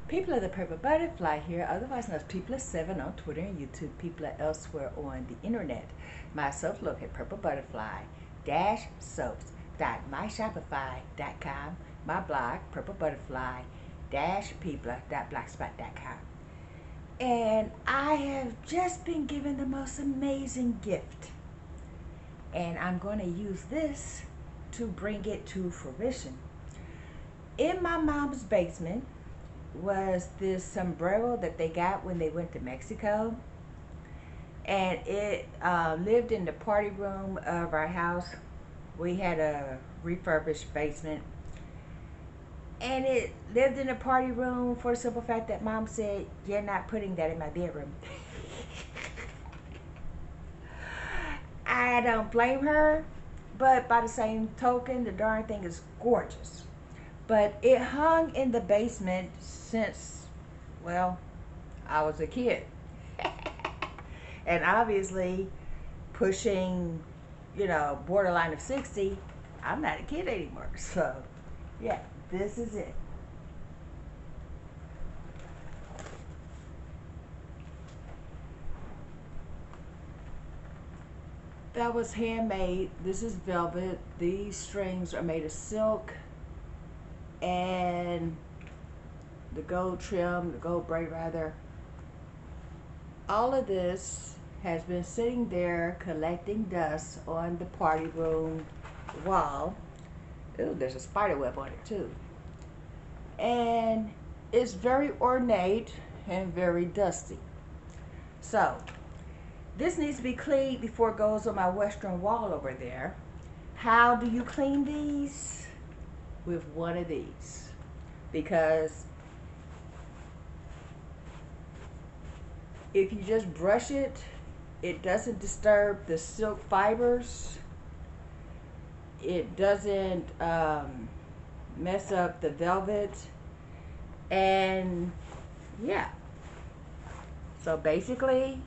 People of the Purple Butterfly here, otherwise known as People7 on Twitter and YouTube, people elsewhere on the internet. My soap look at purplebutterfly-soaps.myshopify.com, my blog, purplebutterfly-people.blogspot.com. And I have just been given the most amazing gift. And I'm going to use this to bring it to fruition. In my mom's basement was this sombrero that they got when they went to Mexico, and it lived in the party room of our house. We had a refurbished basement, and it lived in the party room for the simple fact that Mom said, "You're not putting that in my bedroom." I don't blame her, but by the same token, the darn thing is gorgeous. But it hung in the basement since, well, I was a kid. And obviously, pushing, borderline of 60, I'm not a kid anymore. So, yeah, this is it. That was handmade. This is velvet. These strings are made of silk. And the gold trim, the gold braid rather, all of this has been sitting there collecting dust on the party room wall. Ooh, there's a spider web on it too. And it's very ornate and very dusty. So this needs to be cleaned before it goes on my western wall over there. How do you clean these? With one of these, because if you just brush it, it doesn't disturb the silk fibers. It doesn't mess up the velvet. And yeah, so basically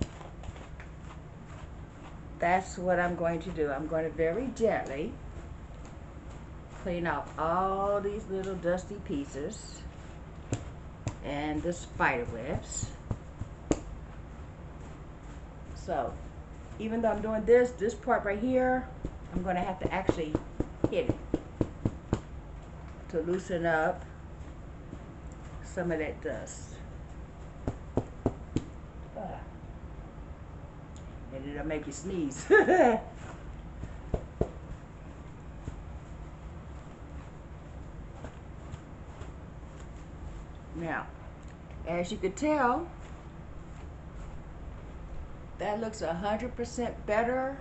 that's what I'm going to do. I'm going to very gently clean off all these little dusty pieces and the spider webs. So even though I'm doing this part right here, I'm going to have to actually hit it to loosen up some of that dust. And it'll make you sneeze. Now, as you can tell, that looks 100% better,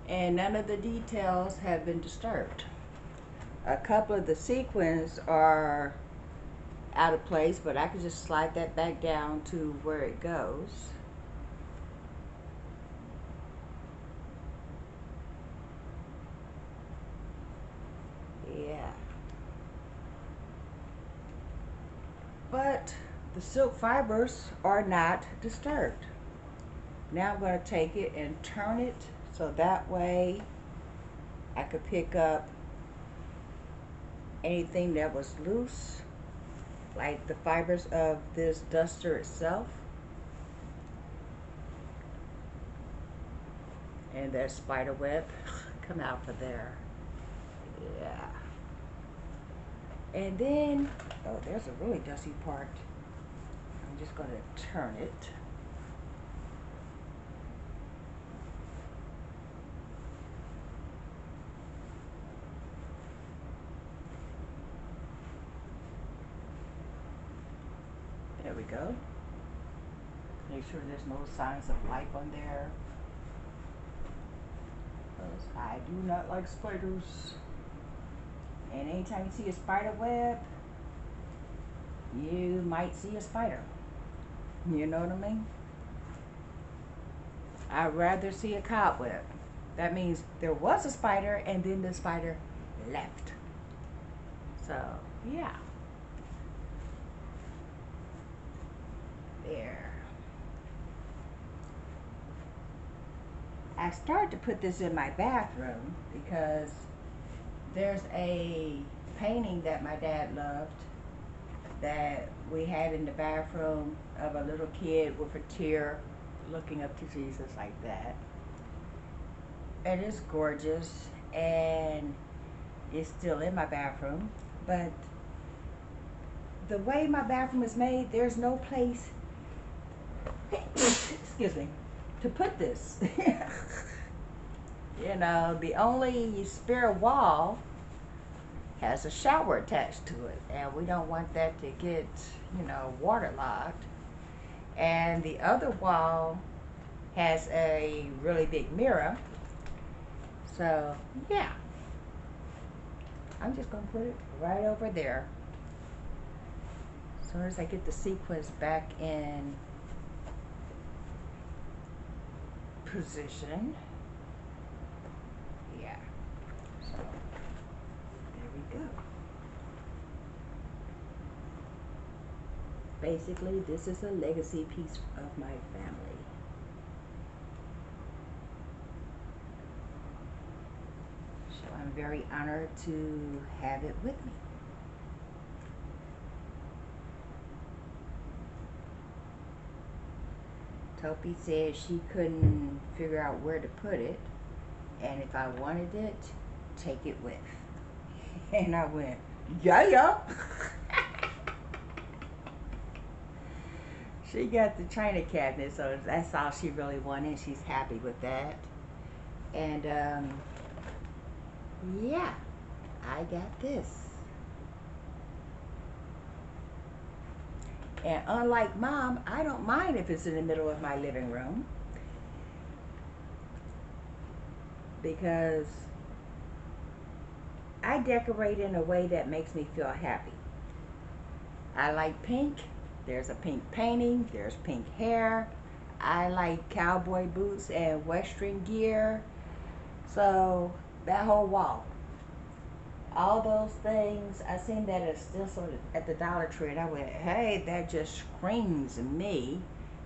and none of the details have been disturbed. A couple of the sequins are out of place, but I can just slide that back down to where it goes. Yeah. But the silk fibers are not disturbed. Now I'm going to take it and turn it so that way I could pick up anything that was loose, like the fibers of this duster itself. And that spider web come out for there. Yeah. And then, oh, there's a really dusty part. I'm just going to turn it. There we go. Make sure there's no signs of life on there, because I do not like spiders. And anytime you see a spider web, you might see a spider. You know what I mean? I'd rather see a cobweb. That means there was a spider and then the spider left. So, yeah. There. I started to put this in my bathroom because there's a painting that my dad loved that we had in the bathroom of a little kid with a tear looking up to Jesus like that. It is gorgeous, and it's still in my bathroom, but the way my bathroom is made, there's no place excuse me, to put this. You know, the only spare wall has a shower attached to it, and we don't want that to get, you know, waterlogged. And the other wall has a really big mirror. So yeah, I'm just gonna put it right over there. As soon as I get the sequins back in position. Yeah, so there we go. Basically, this is a legacy piece of my family. So I'm very honored to have it with me. Topi said she couldn't figure out where to put it, and if I wanted it, take it with. And I went, yeah. She got the china cabinet, so that's all she really wanted. She's happy with that. And yeah, I got this. And unlike Mom, I don't mind if it's in the middle of my living room, because I decorate in a way that makes me feel happy. I like pink. There's a pink painting. There's pink hair. I like cowboy boots and Western gear. So that whole wall, all those things, I seen that as still sort of at the Dollar Tree, and I went, hey, that just screams me.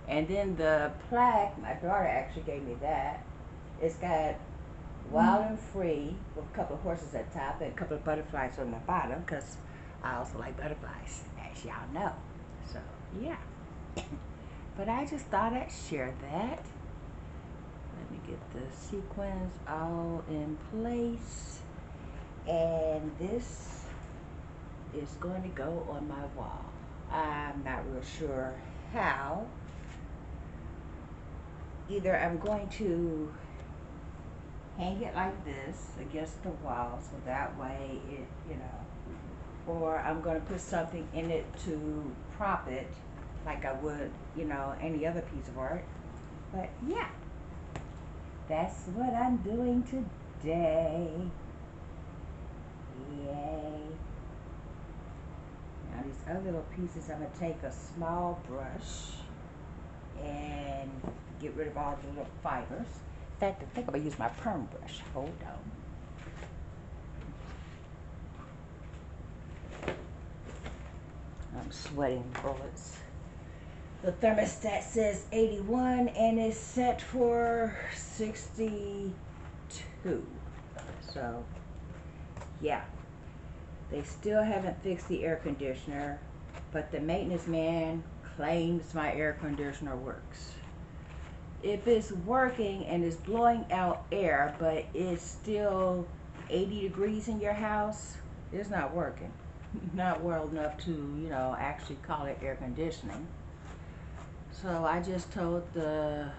And then the plaque, my daughter actually gave me that. It's got wild and free with a couple of horses at the top and a couple of butterflies on the bottom, because I also like butterflies, as y'all know. So yeah. But I just thought I'd share that. Let me get the sequins all in place. And this is going to go on my wall. I'm not real sure how. Either I'm going to hang it like this against the wall, so that way it, you know, or I'm going to put something in it to prop it like I would, you know, any other piece of art. But yeah, that's what I'm doing today. Yay. Now these other little pieces, I'm going to take a small brush and get rid of all the little fibers. In fact, I think I'm going to use my perm brush. Hold on. I'm sweating bullets. The thermostat says 81 and it's set for 62. So yeah, they still haven't fixed the air conditioner, but the maintenance man claims my air conditioner works. If it's working and it's blowing out air, but it's still 80 degrees in your house, it's not working. Not well enough to, you know, actually call it air conditioning. So I just told the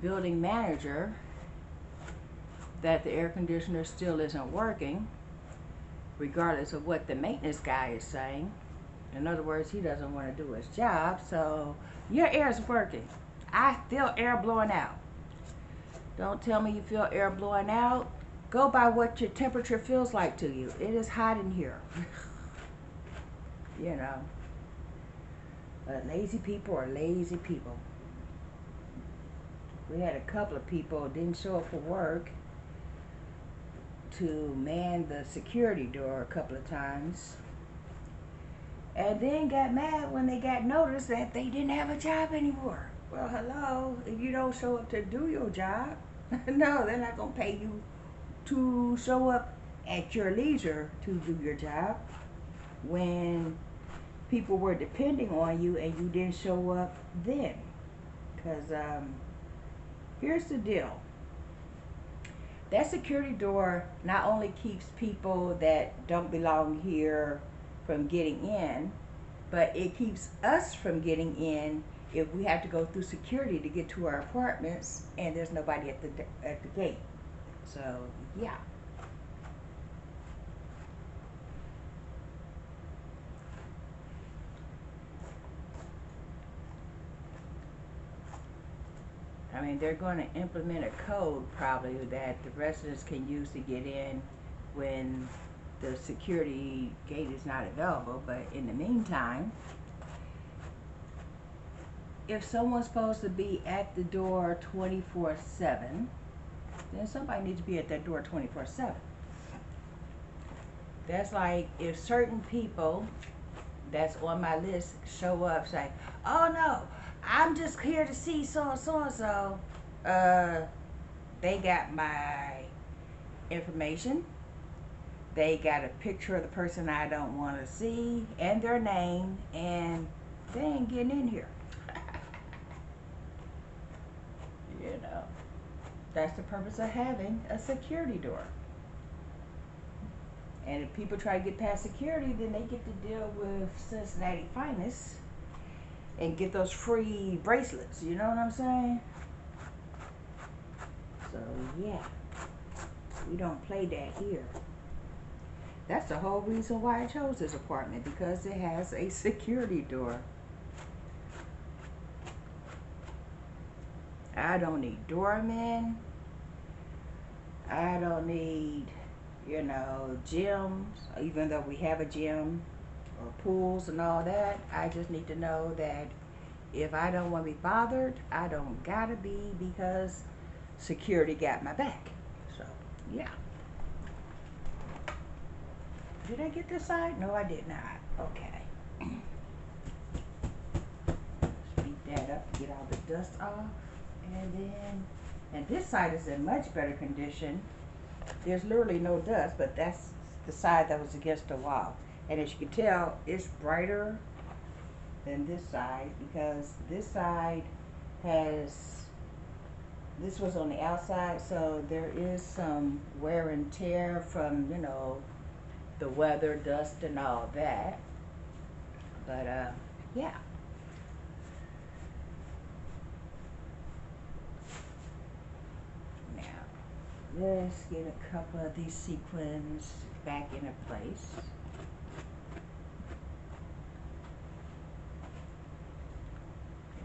building manager that the air conditioner still isn't working, regardless of what the maintenance guy is saying. In other words, he doesn't want to do his job. So your air is working. I feel air blowing out. Don't tell me you feel air blowing out. Go by what your temperature feels like to you. It is hot in here. You know. But lazy people are lazy people. We had a couple of people who didn't show up for work to man the security door a couple of times, and then got mad when they got noticed that they didn't have a job anymore. Well, hello, if you don't show up to do your job, no, they're not going to pay you to show up at your leisure to do your job when people were depending on you and you didn't show up then. Because here's the deal. That security door not only keeps people that don't belong here from getting in, but it keeps us from getting in if we have to go through security to get to our apartments and there's nobody at the gate. So, yeah. I mean, they're going to implement a code probably that the residents can use to get in when the security gate is not available. But in the meantime, if someone's supposed to be at the door 24/7, then somebody needs to be at that door 24/7. That's like if certain people that's on my list show up, say, oh no, I'm just here to see so-and-so. They got my information. They got a picture of the person I don't want to see and their name, and they ain't getting in here. You know, that's the purpose of having a security door. And if people try to get past security, then they get to deal with Cincinnati finest and get those free bracelets. You know what I'm saying? So, yeah. We don't play that here. That's the whole reason why I chose this apartment, because it has a security door. I don't need doormen. I don't need, you know, gyms, even though we have a gym or pools and all that. I just need to know that if I don't want to be bothered, I don't gotta be, because security got my back. So, yeah. Did I get this side? No, I did not. Okay. Beat that up to get all the dust off. And this side is in much better condition. There's literally no dust, but that's the side that was against the wall. And as you can tell, it's brighter than this side, because this side this was on the outside, so there is some wear and tear from, you know, the weather, dust, and all that. But, yeah. Let's get a couple of these sequins back into place.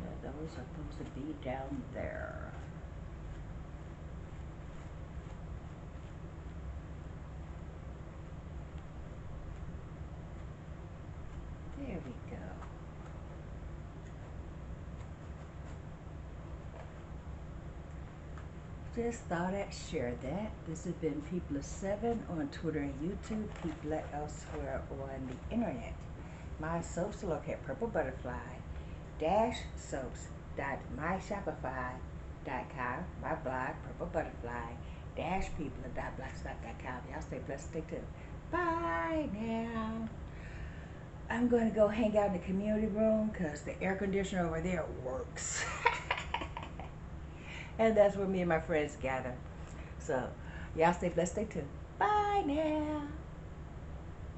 Yeah, those are supposed to be down there. There we go. Just thought I'd share that. This has been People of 7 on Twitter and YouTube, People elsewhere on the internet. My soaps are located at PurpleButterfly-soaps.myshopify.com. My blog, PurpleButterfly-people.blogspot.com. Y'all stay blessed, stay tuned. Bye now. I'm going to go hang out in the community room because the air conditioner over there works. And that's where me and my friends gather. So, y'all stay blessed, stay tuned. Bye now.